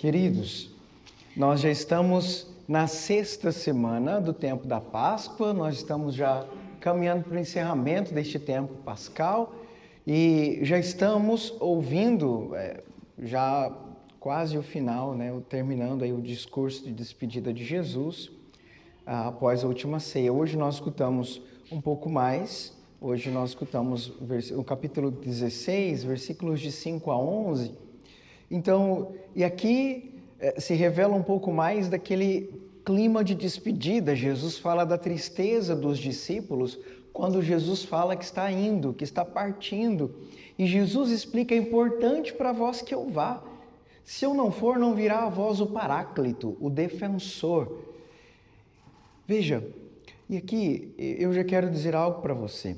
Queridos, nós já estamos na sexta semana do tempo da Páscoa, nós estamos já caminhando para o encerramento deste tempo pascal e já estamos ouvindo, já quase o final, terminando aí o discurso de despedida de Jesus após a última ceia. Hoje nós escutamos um pouco mais, hoje nós escutamos o capítulo 16, versículos de 5 a 11. Então, e aqui se revela um pouco mais daquele clima de despedida. Jesus fala da tristeza dos discípulos quando Jesus fala que está indo, que está partindo. E Jesus explica: é importante para vós que eu vá. Se eu não for, não virá a vós o Paráclito, o defensor. Veja, e aqui eu já quero dizer algo para você.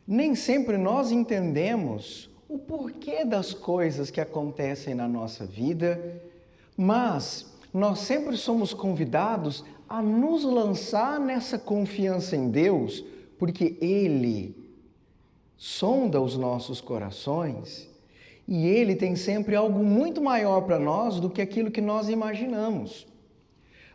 Nem sempre nós entendemos o porquê das coisas que acontecem na nossa vida, mas nós sempre somos convidados a nos lançar nessa confiança em Deus, porque Ele sonda os nossos corações e Ele tem sempre algo muito maior para nós do que aquilo que nós imaginamos.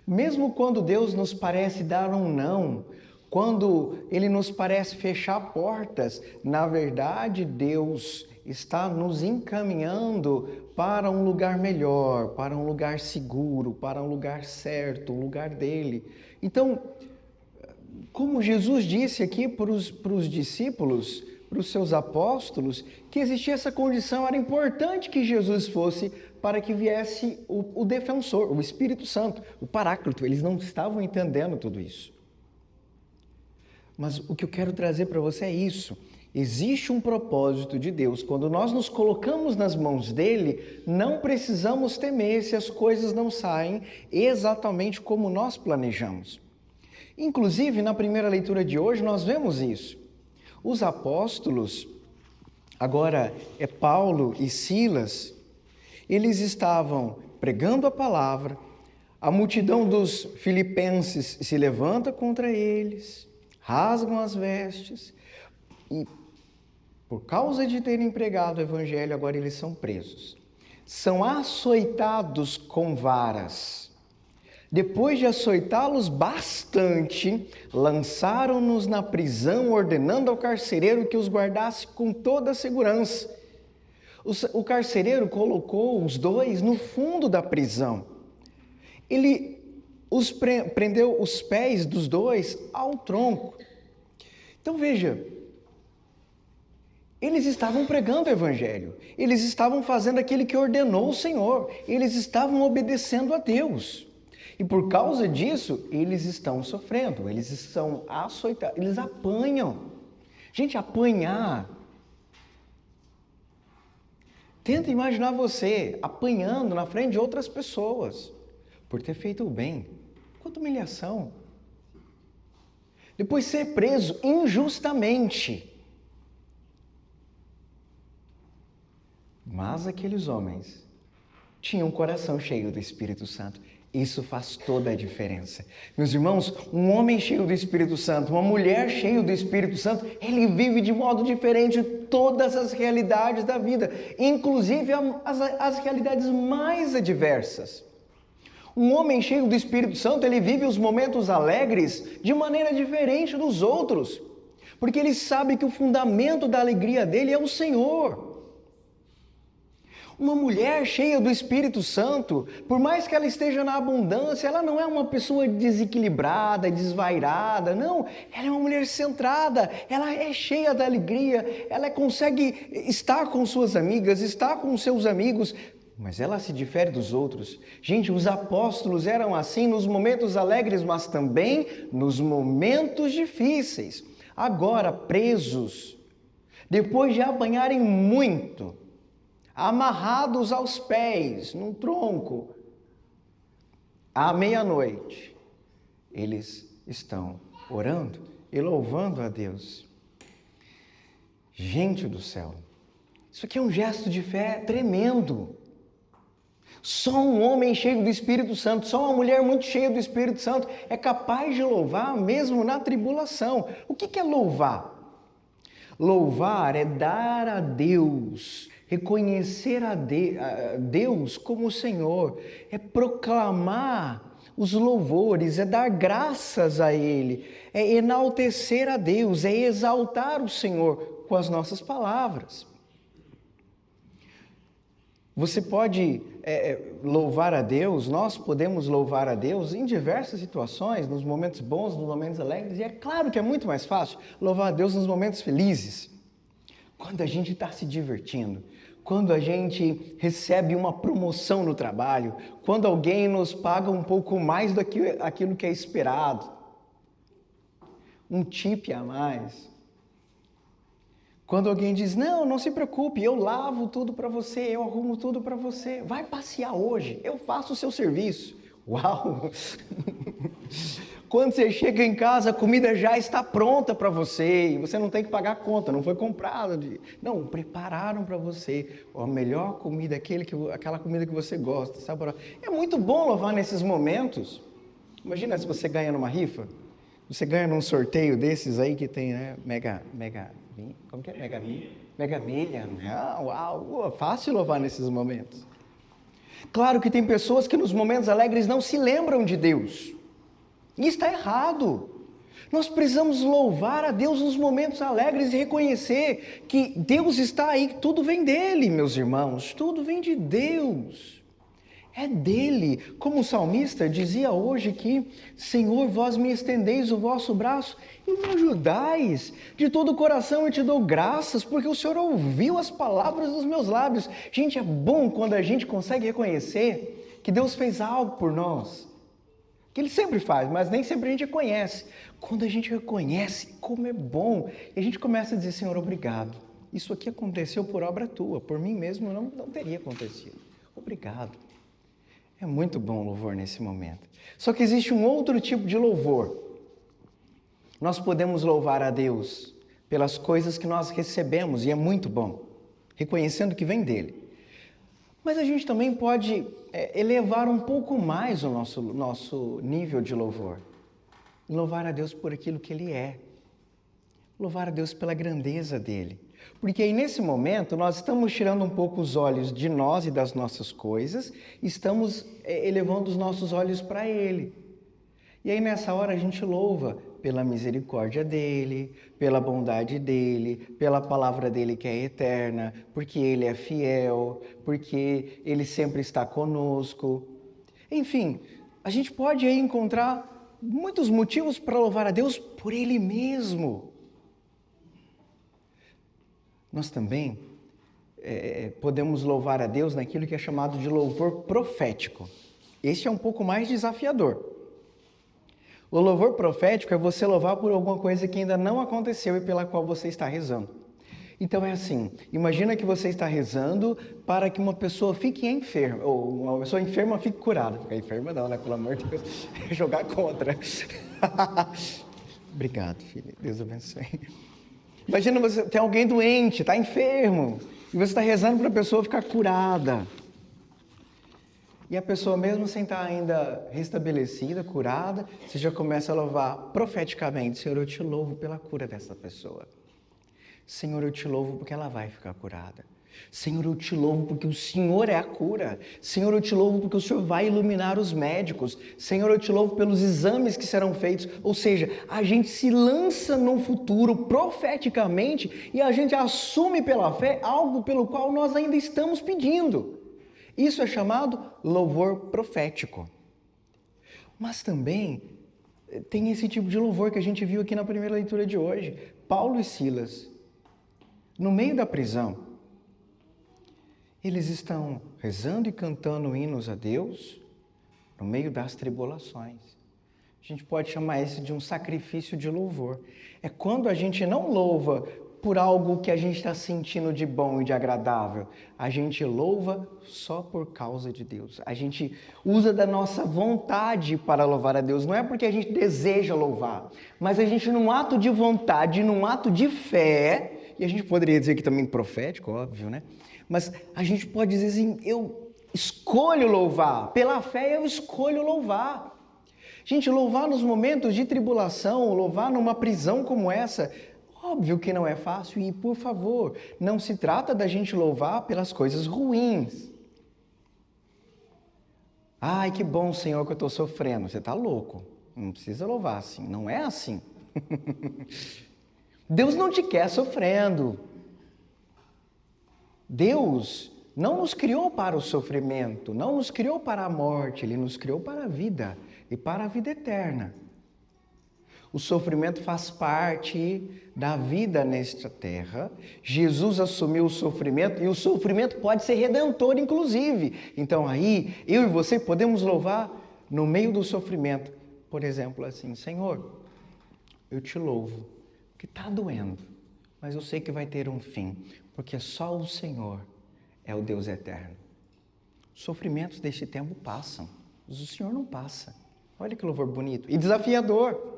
Mesmo quando Deus nos parece dar um não, quando Ele nos parece fechar portas, na verdade Deus está nos encaminhando para um lugar melhor, para um lugar seguro, para um lugar certo, um lugar dele. Então, como Jesus disse aqui para os discípulos, para os seus apóstolos, que existia essa condição, era importante que Jesus fosse para que viesse o defensor, o Espírito Santo, o Paráclito. Eles não estavam entendendo tudo isso. Mas o que eu quero trazer para você é isso. Existe um propósito de Deus. Quando nós nos colocamos nas mãos dele, não precisamos temer se as coisas não saem exatamente como nós planejamos. Inclusive, na primeira leitura de hoje, nós vemos isso. Os apóstolos, agora é Paulo e Silas, eles estavam pregando a palavra, a multidão dos filipenses se levanta contra eles, rasgam as vestes e, por causa de terem pregado o evangelho, agora eles são presos. São açoitados com varas. Depois de açoitá-los bastante, lançaram-nos na prisão, ordenando ao carcereiro que os guardasse com toda a segurança. O carcereiro colocou os dois no fundo da prisão. Ele prendeu os pés dos dois ao tronco. Então veja, eles estavam pregando o evangelho, eles estavam fazendo aquilo que ordenou o Senhor, eles estavam obedecendo a Deus. E por causa disso, eles estão sofrendo, eles são açoitados, eles apanham. Gente, apanhar. Tenta imaginar você apanhando na frente de outras pessoas por ter feito o bem. Quanta humilhação. Depois ser preso injustamente. Mas aqueles homens tinham um coração cheio do Espírito Santo. Isso faz toda a diferença. Meus irmãos, um homem cheio do Espírito Santo, uma mulher cheia do Espírito Santo, ele vive de modo diferente todas as realidades da vida, inclusive as realidades mais adversas. Um homem cheio do Espírito Santo, ele vive os momentos alegres de maneira diferente dos outros, porque ele sabe que o fundamento da alegria dele é o Senhor. Uma mulher cheia do Espírito Santo, por mais que ela esteja na abundância, ela não é uma pessoa desequilibrada, desvairada, não. Ela é uma mulher centrada, ela é cheia da alegria, ela consegue estar com suas amigas, estar com seus amigos, mas ela se difere dos outros. Gente, os apóstolos eram assim nos momentos alegres, mas também nos momentos difíceis. Agora, presos, depois de apanharem muito, amarrados aos pés, num tronco, à meia-noite, eles estão orando e louvando a Deus. Gente do céu, isso aqui é um gesto de fé tremendo. Só um homem cheio do Espírito Santo, só uma mulher muito cheia do Espírito Santo é capaz de louvar mesmo na tribulação. O que é louvar? Louvar é dar a Deus Reconhecer a Deus como o Senhor é proclamar os louvores, é dar graças a Ele, é enaltecer a Deus, é exaltar o Senhor com as nossas palavras. Você pode louvar a Deus, nós podemos louvar a Deus em diversas situações, nos momentos bons, nos momentos alegres, e é claro que é muito mais fácil louvar a Deus nos momentos felizes, quando a gente está se divertindo, quando a gente recebe uma promoção no trabalho, quando alguém nos paga um pouco mais do que aquilo que é esperado, um tip a mais. Quando alguém diz, não se preocupe, eu lavo tudo para você, eu arrumo tudo para você, vai passear hoje, eu faço o seu serviço. Uau! Quando você chega em casa, a comida já está pronta para você, e você não tem que pagar a conta, não foi comprada. Não, prepararam para você a melhor comida, aquela comida que você gosta, sabe? É muito bom louvar nesses momentos. Imagina se você ganha numa rifa, você ganha num sorteio desses aí que tem, né? Como que é? Mega Million. Uau, fácil louvar nesses momentos. Claro que tem pessoas que nos momentos alegres não se lembram de Deus. E está errado. Nós precisamos louvar a Deus nos momentos alegres e reconhecer que Deus está aí, que tudo vem dele, meus irmãos, tudo vem de Deus. É dele. Como o salmista dizia hoje que, Senhor, vós me estendeis o vosso braço e me ajudais. De todo o coração eu te dou graças, porque o Senhor ouviu as palavras dos meus lábios. Gente, é bom quando a gente consegue reconhecer que Deus fez algo por nós. Que Ele sempre faz, mas nem sempre a gente reconhece. Quando a gente reconhece, como é bom, e a gente começa a dizer, Senhor, obrigado. Isso aqui aconteceu por obra tua, por mim mesmo não teria acontecido. Obrigado. É muito bom o louvor nesse momento. Só que existe um outro tipo de louvor. Nós podemos louvar a Deus pelas coisas que nós recebemos, e é muito bom, reconhecendo que vem dele. Mas a gente também pode elevar um pouco mais o nosso nível de louvor. Louvar a Deus por aquilo que Ele é. Louvar a Deus pela grandeza dEle. Porque aí nesse momento nós estamos tirando um pouco os olhos de nós e das nossas coisas, estamos elevando os nossos olhos para Ele. E aí nessa hora a gente louva pela misericórdia dEle, pela bondade dEle, pela palavra dEle que é eterna, porque Ele é fiel, porque Ele sempre está conosco. Enfim, a gente pode aí encontrar muitos motivos para louvar a Deus por Ele mesmo. Nós também podemos louvar a Deus naquilo que é chamado de louvor profético. Este é um pouco mais desafiador. O louvor profético é você louvar por alguma coisa que ainda não aconteceu e pela qual você está rezando. Então é assim, imagina que você está rezando para que uma pessoa fique enferma, ou uma pessoa enferma fique curada. Ficar enferma não, né? Pelo amor de Deus, jogar contra. Obrigado, filho. Deus abençoe. Imagina você tem alguém doente, está enfermo, e você está rezando para a pessoa ficar curada. E a pessoa, mesmo sem estar ainda restabelecida, curada, você já começa a louvar profeticamente. Senhor, eu te louvo pela cura dessa pessoa. Senhor, eu te louvo porque ela vai ficar curada. Senhor, eu te louvo porque o Senhor é a cura. Senhor, eu te louvo porque o Senhor vai iluminar os médicos. Senhor, eu te louvo pelos exames que serão feitos. Ou seja, a gente se lança no futuro profeticamente e a gente assume pela fé algo pelo qual nós ainda estamos pedindo. Isso é chamado louvor profético. Mas também tem esse tipo de louvor que a gente viu aqui na primeira leitura de hoje. Paulo e Silas, no meio da prisão, eles estão rezando e cantando hinos a Deus no meio das tribulações. A gente pode chamar isso de um sacrifício de louvor. É quando a gente não louva por algo que a gente está sentindo de bom e de agradável. A gente louva só por causa de Deus. A gente usa da nossa vontade para louvar a Deus. Não é porque a gente deseja louvar, mas a gente, num ato de vontade, num ato de fé, e a gente poderia dizer que também profético, óbvio, né? Mas a gente pode dizer assim, eu escolho louvar. Pela fé eu escolho louvar. Gente, louvar nos momentos de tribulação, louvar numa prisão como essa, Óbvio que não é fácil e, por favor, não se trata da gente louvar pelas coisas ruins. Ai, que bom, Senhor, que eu estou sofrendo. Você está louco. Não precisa louvar assim. Não é assim. Deus não te quer sofrendo. Deus não nos criou para o sofrimento, não nos criou para a morte, Ele nos criou para a vida e para a vida eterna. O sofrimento faz parte da vida nesta terra. Jesus assumiu o sofrimento e o sofrimento pode ser redentor, inclusive. Então aí, eu e você podemos louvar no meio do sofrimento. Por exemplo, assim, Senhor, eu te louvo, que está doendo, mas eu sei que vai ter um fim, porque só o Senhor é o Deus eterno. Os sofrimentos deste tempo passam, mas o Senhor não passa. Olha que louvor bonito e desafiador.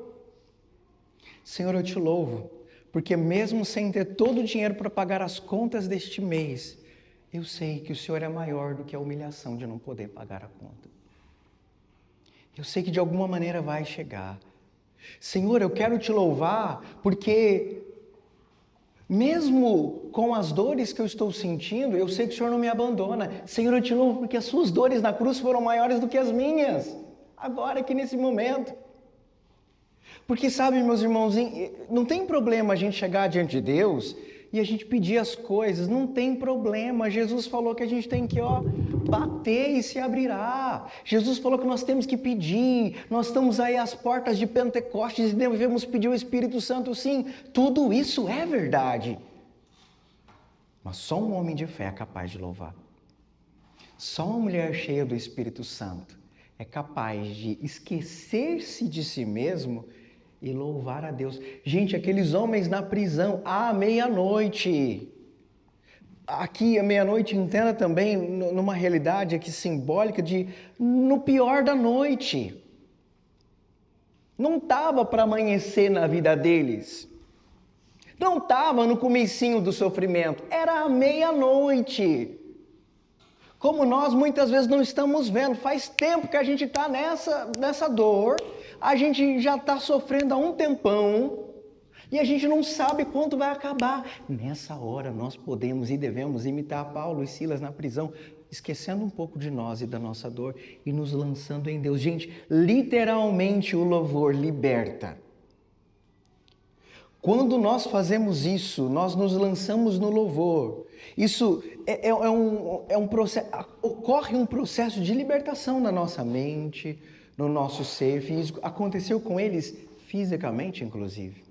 Senhor, eu te louvo, porque mesmo sem ter todo o dinheiro para pagar as contas deste mês, eu sei que o Senhor é maior do que a humilhação de não poder pagar a conta. Eu sei que de alguma maneira vai chegar. Senhor, eu quero te louvar, porque mesmo com as dores que eu estou sentindo, eu sei que o Senhor não me abandona. Senhor, eu te louvo, porque as suas dores na cruz foram maiores do que as minhas, agora aqui nesse momento. Porque sabe, meus irmãos, não tem problema a gente chegar diante de Deus e a gente pedir as coisas, não tem problema. Jesus falou que a gente tem que bater e se abrirá. Jesus falou que nós temos que pedir, nós estamos aí às portas de Pentecostes e devemos pedir o Espírito Santo, sim. Tudo isso é verdade. Mas só um homem de fé é capaz de louvar. Só uma mulher cheia do Espírito Santo é capaz de esquecer-se de si mesmo e louvar a Deus. Gente, aqueles homens na prisão à meia-noite. Aqui, à meia-noite, entenda também numa realidade aqui simbólica de no pior da noite. Não estava para amanhecer na vida deles. Não estava no comecinho do sofrimento. Era à meia-noite. Como nós muitas vezes não estamos vendo. Faz tempo que a gente está nessa dor. A gente já está sofrendo há um tempão e a gente não sabe quando vai acabar. Nessa hora nós podemos e devemos imitar Paulo e Silas na prisão, esquecendo um pouco de nós e da nossa dor e nos lançando em Deus. Gente, literalmente o louvor liberta. Quando nós fazemos isso, nós nos lançamos no louvor. Isso é um processo, ocorre um processo de libertação na nossa mente, no nosso ser físico. Aconteceu com eles fisicamente, inclusive.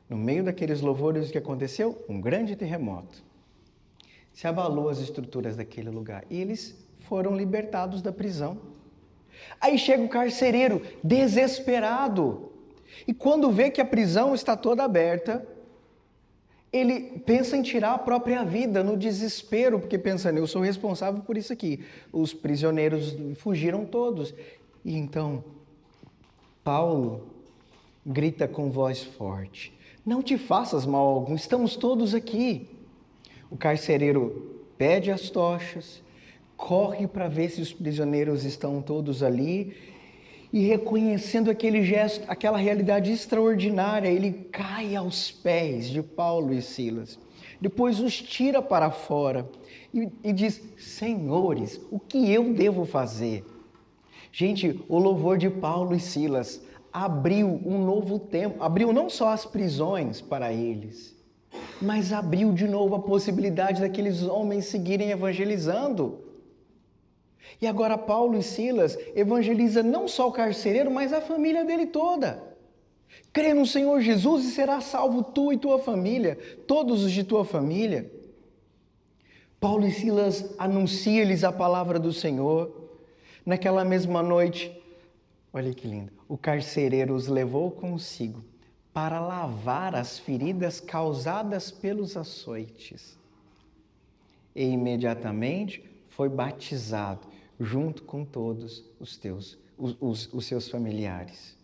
No meio daqueles louvores, o que aconteceu? Um grande terremoto. Se abalou as estruturas daquele lugar e eles foram libertados da prisão. Aí chega o carcereiro, desesperado. E quando vê que a prisão está toda aberta, ele pensa em tirar a própria vida no desespero, porque pensa, eu sou responsável por isso aqui. Os prisioneiros fugiram todos. E então, Paulo grita com voz forte, não te faças mal algum, estamos todos aqui. O carcereiro pede as tochas, corre para ver se os prisioneiros estão todos ali, e reconhecendo aquele gesto, aquela realidade extraordinária, ele cai aos pés de Paulo e Silas. Depois os tira para fora e diz, senhores, o que eu devo fazer? Gente, o louvor de Paulo e Silas abriu um novo tempo, abriu não só as prisões para eles, mas abriu de novo a possibilidade daqueles homens seguirem evangelizando. E agora Paulo e Silas evangelizam não só o carcereiro, mas a família dele toda. Crê no Senhor Jesus e será salvo tu e tua família, todos os de tua família. Paulo e Silas anunciam-lhes a palavra do Senhor. Naquela mesma noite, olha que lindo, o carcereiro os levou consigo para lavar as feridas causadas pelos açoites. E imediatamente foi batizado junto com todos os seus familiares.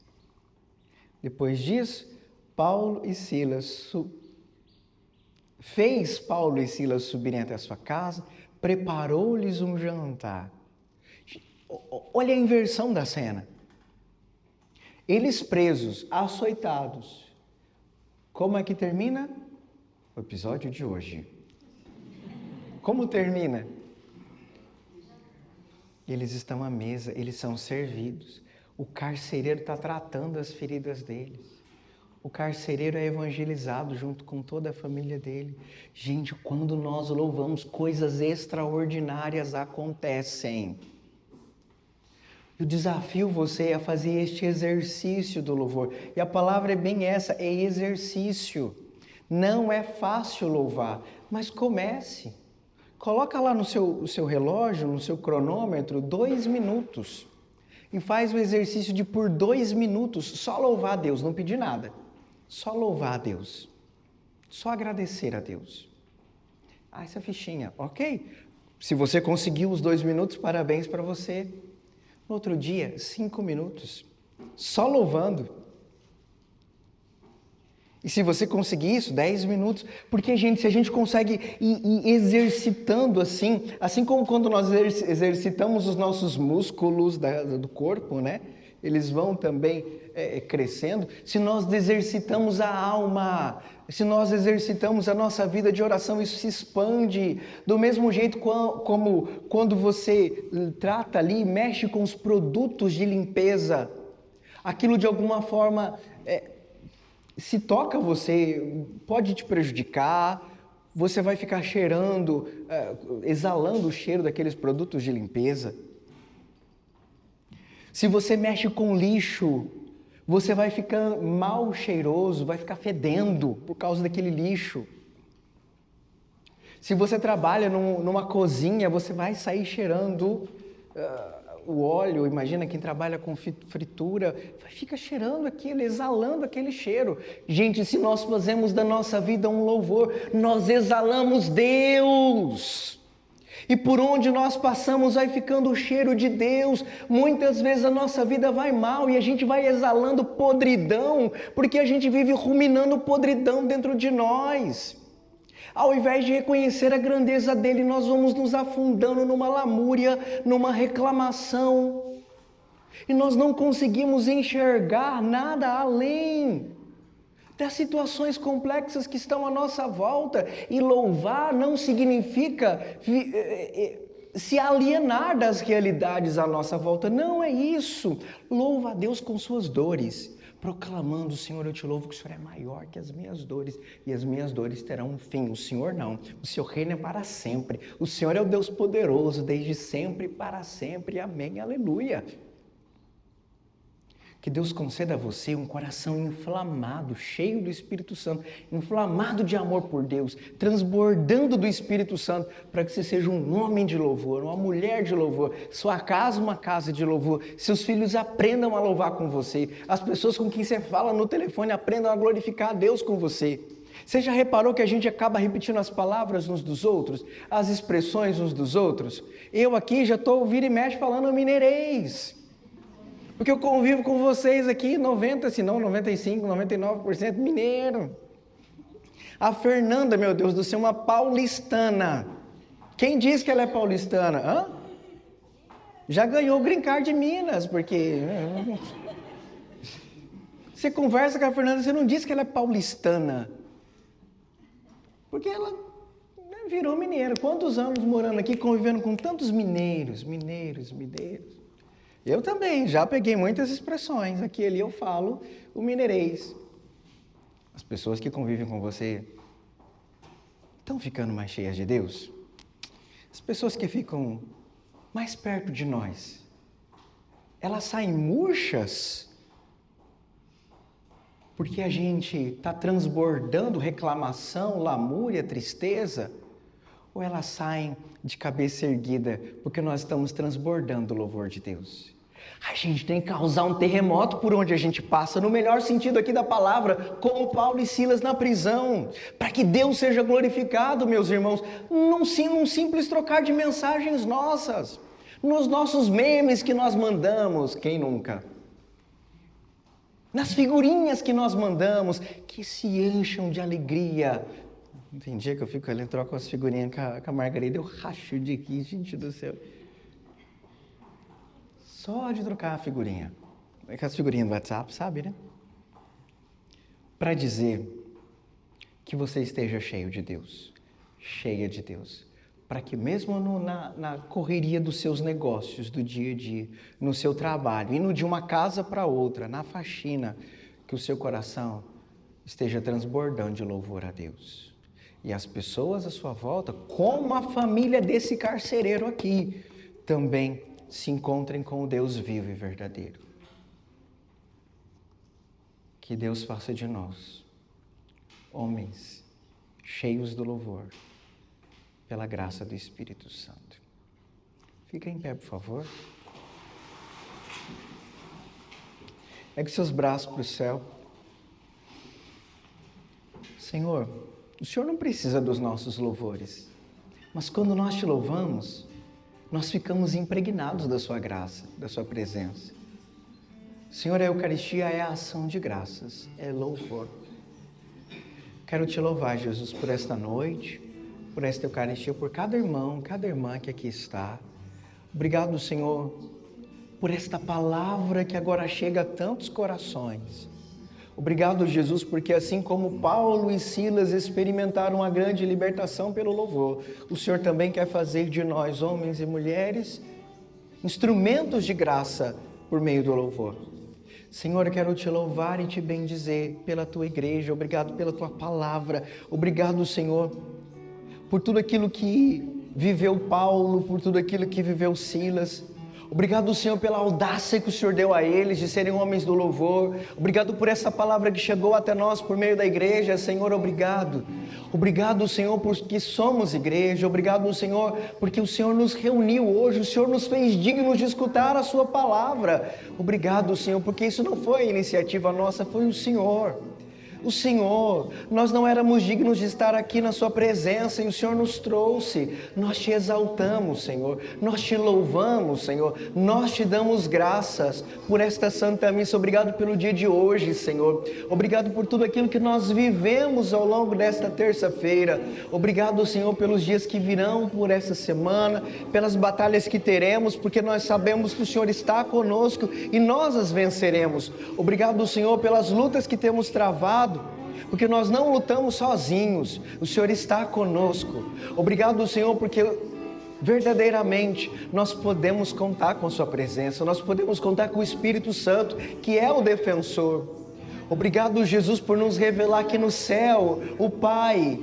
Depois disso, fez Paulo e Silas subirem até a sua casa, preparou-lhes um jantar. Olha a inversão da cena. Eles presos, açoitados, Como é que termina o episódio de hoje? Como termina? Eles estão à mesa, eles são servidos. O carcereiro está tratando as feridas deles. O carcereiro é evangelizado junto com toda a família dele. Gente, quando nós louvamos, coisas extraordinárias acontecem. Eu desafio você a fazer este exercício do louvor. E a palavra é bem essa, é exercício. Não é fácil louvar, mas comece. Coloca lá no seu relógio, no seu cronômetro, 2 minutos. E faz o exercício de por 2 minutos só louvar a Deus, não pedir nada. Só louvar a Deus. Só agradecer a Deus. Essa fichinha, ok? Se você conseguiu os 2 minutos, parabéns para você. No outro dia, 5 minutos. Só louvando. E se você conseguir isso, 10 minutos. Porque, gente, se a gente consegue ir exercitando assim como quando nós exercitamos os nossos músculos do corpo, né? Eles vão também crescendo. Se nós exercitamos a alma, se nós exercitamos a nossa vida de oração, isso se expande. Do mesmo jeito como quando você trata ali, mexe com os produtos de limpeza, aquilo de alguma forma se toca você, pode te prejudicar, você vai ficar cheirando, exalando o cheiro daqueles produtos de limpeza. Se você mexe com lixo, você vai ficar mal cheiroso, vai ficar fedendo por causa daquele lixo. Se você trabalha numa cozinha, você vai sair cheirando o óleo. Imagina quem trabalha com fritura, fica cheirando aquilo, exalando aquele cheiro. Gente, se nós fazemos da nossa vida um louvor, nós exalamos Deus. E por onde nós passamos vai ficando o cheiro de Deus. Muitas vezes a nossa vida vai mal e a gente vai exalando podridão, porque a gente vive ruminando podridão dentro de nós. Ao invés de reconhecer a grandeza dele, nós vamos nos afundando numa lamúria, numa reclamação. E nós não conseguimos enxergar nada além das situações complexas que estão à nossa volta. E louvar não significa se alienar das realidades à nossa volta. Não é isso. Louva a Deus com suas dores, proclamando: Senhor, eu te louvo que o Senhor é maior que as minhas dores, e as minhas dores terão um fim. O Senhor não. O Seu reino é para sempre. O Senhor é o Deus poderoso, desde sempre e para sempre. Amém. Aleluia. Que Deus conceda a você um coração inflamado, cheio do Espírito Santo, inflamado de amor por Deus, transbordando do Espírito Santo, para que você seja um homem de louvor, uma mulher de louvor, sua casa uma casa de louvor, seus filhos aprendam a louvar com você, as pessoas com quem você fala no telefone aprendam a glorificar a Deus com você. Você já reparou que a gente acaba repetindo as palavras uns dos outros, as expressões uns dos outros? Eu aqui já estou vira e mexe falando mineirês. Porque eu convivo com vocês aqui, 90, se não 95, 99% mineiro. A Fernanda, meu Deus do céu, uma paulistana. Quem diz que ela é paulistana? Hã? Já ganhou o Green Card de Minas, porque... Você conversa com a Fernanda, você não diz que ela é paulistana. Porque ela virou mineira. Quantos anos morando aqui, convivendo com tantos mineiros. Eu também, já peguei muitas expressões. Aqui e ali eu falo o mineirês. As pessoas que convivem com você estão ficando mais cheias de Deus? As pessoas que ficam mais perto de nós, elas saem murchas? Porque a gente está transbordando reclamação, lamúria, tristeza? Ou elas saem de cabeça erguida porque nós estamos transbordando o louvor de Deus? A gente tem que causar um terremoto por onde a gente passa, no melhor sentido aqui da palavra, como Paulo e Silas na prisão, para que Deus seja glorificado, meus irmãos, num simples trocar de mensagens nossas, nos nossos memes que nós mandamos, quem nunca? Nas figurinhas que nós mandamos, que se encham de alegria. Tem dia que eu fico ali, troco as figurinhas com a Margarida, eu racho de aqui, gente do céu. Só de trocar a figurinha. É que as figurinhas do WhatsApp, sabe, né? Para dizer que você esteja cheio de Deus, cheia de Deus, para que mesmo na correria dos seus negócios, do dia a dia, no seu trabalho, indo de uma casa para outra, na faxina, que o seu coração esteja transbordando de louvor a Deus. E as pessoas à sua volta, como a família desse carcereiro aqui, também se encontrem com o Deus vivo e verdadeiro. Que Deus faça de nós homens cheios do louvor, pela graça do Espírito Santo. Fica em pé, por favor. Pegue seus braços para o céu. Senhor, o Senhor não precisa dos nossos louvores, mas quando nós te louvamos, nós ficamos impregnados da sua graça, da sua presença. Senhor, a Eucaristia é a ação de graças, é louvor. Quero te louvar, Jesus, por esta noite, por esta Eucaristia, por cada irmão, cada irmã que aqui está. Obrigado, Senhor, por esta palavra que agora chega a tantos corações. Obrigado, Jesus, porque assim como Paulo e Silas experimentaram a grande libertação pelo louvor, o Senhor também quer fazer de nós, homens e mulheres, instrumentos de graça por meio do louvor. Senhor, eu quero te louvar e te bendizer pela tua igreja. Obrigado pela tua palavra. Obrigado, Senhor, por tudo aquilo que viveu Paulo, por tudo aquilo que viveu Silas. Obrigado, Senhor, pela audácia que o Senhor deu a eles de serem homens do louvor. Obrigado por essa palavra que chegou até nós por meio da igreja. Senhor, obrigado. Obrigado, Senhor, porque somos igreja. Obrigado, Senhor, porque o Senhor nos reuniu hoje. O Senhor nos fez dignos de escutar a sua palavra. Obrigado, Senhor, porque isso não foi iniciativa nossa, foi o Senhor. O Senhor, nós não éramos dignos de estar aqui na sua presença e o Senhor nos trouxe. Nós te exaltamos, Senhor, nós te louvamos, Senhor, nós te damos graças por esta Santa Missa. Obrigado pelo dia de hoje, Senhor. Obrigado por tudo aquilo que nós vivemos ao longo desta terça-feira. Obrigado, Senhor, pelos dias que virão por essa semana, pelas batalhas que teremos, porque nós sabemos que o Senhor está conosco e nós as venceremos. Obrigado, Senhor, pelas lutas que temos travado, porque nós não lutamos sozinhos, o Senhor está conosco. Obrigado, Senhor, porque verdadeiramente nós podemos contar com sua presença, nós podemos contar com o Espírito Santo, que é o defensor. Obrigado, Jesus, por nos revelar que no céu o Pai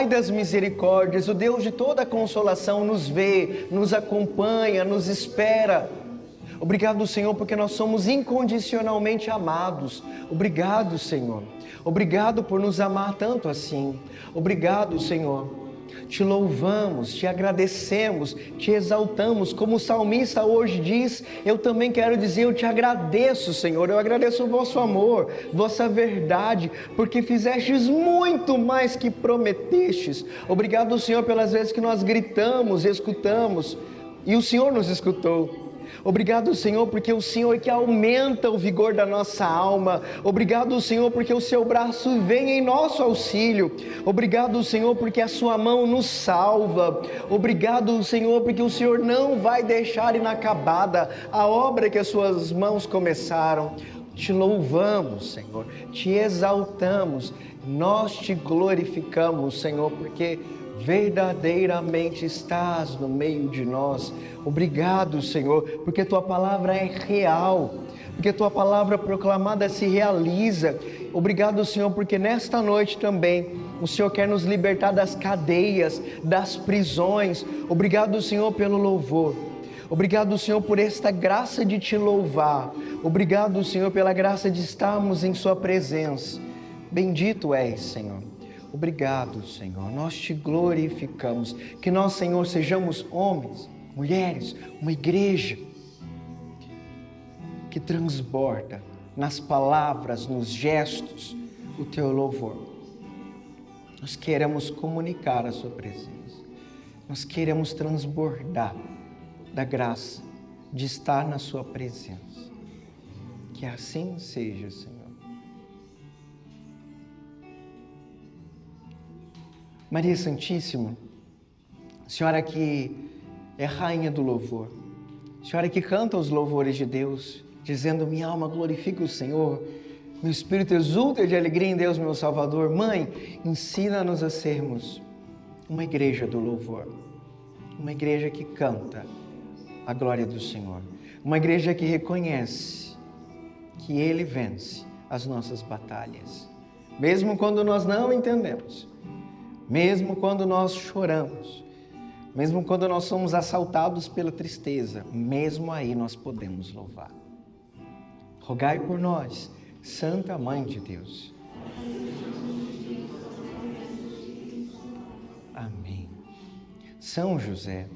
das misericórdias, o Deus de toda consolação, nos vê, nos acompanha, nos espera. Obrigado, Senhor, porque nós somos incondicionalmente amados. Obrigado, Senhor. Obrigado por nos amar tanto assim. Obrigado, Senhor. Te louvamos, te agradecemos, te exaltamos. Como o salmista hoje diz, eu também quero dizer, eu te agradeço, Senhor. Eu agradeço o vosso amor, vossa verdade, porque fizestes muito mais que prometestes. Obrigado, Senhor, pelas vezes que nós gritamos, escutamos, e o Senhor nos escutou. Obrigado, Senhor, porque o Senhor que aumenta o vigor da nossa alma. Obrigado, Senhor, porque o seu braço vem em nosso auxílio. Obrigado, Senhor, porque a sua mão nos salva. Obrigado, Senhor, porque o Senhor não vai deixar inacabada a obra que as suas mãos começaram. Te louvamos, Senhor, te exaltamos, nós te glorificamos, Senhor, porque verdadeiramente estás no meio de nós. Obrigado, Senhor, porque tua palavra é real, porque tua palavra proclamada se realiza. Obrigado, Senhor, porque nesta noite também o Senhor quer nos libertar das cadeias, das prisões. Obrigado, Senhor, pelo louvor. Obrigado, Senhor, por esta graça de te louvar. Obrigado, Senhor, pela graça de estarmos em sua presença. Bendito és, Senhor. Obrigado, Senhor, nós te glorificamos, que nós, Senhor, sejamos homens, mulheres, uma igreja que transborda nas palavras, nos gestos, o teu louvor. Nós queremos comunicar a sua presença, nós queremos transbordar da graça de estar na sua presença. Que assim seja, Senhor. Maria Santíssima, Senhora que é rainha do louvor, Senhora que canta os louvores de Deus, dizendo, minha alma glorifica o Senhor, Meu espírito exulta de alegria em Deus, meu Salvador. Mãe, ensina-nos a sermos uma igreja do louvor. Uma igreja que canta a glória do Senhor. Uma igreja que reconhece que Ele vence as nossas batalhas. Mesmo quando nós não entendemos. Mesmo quando nós choramos. Mesmo quando nós somos assaltados pela tristeza. Mesmo aí nós podemos louvar. Rogai por nós, Santa Mãe de Deus. Amém. São José,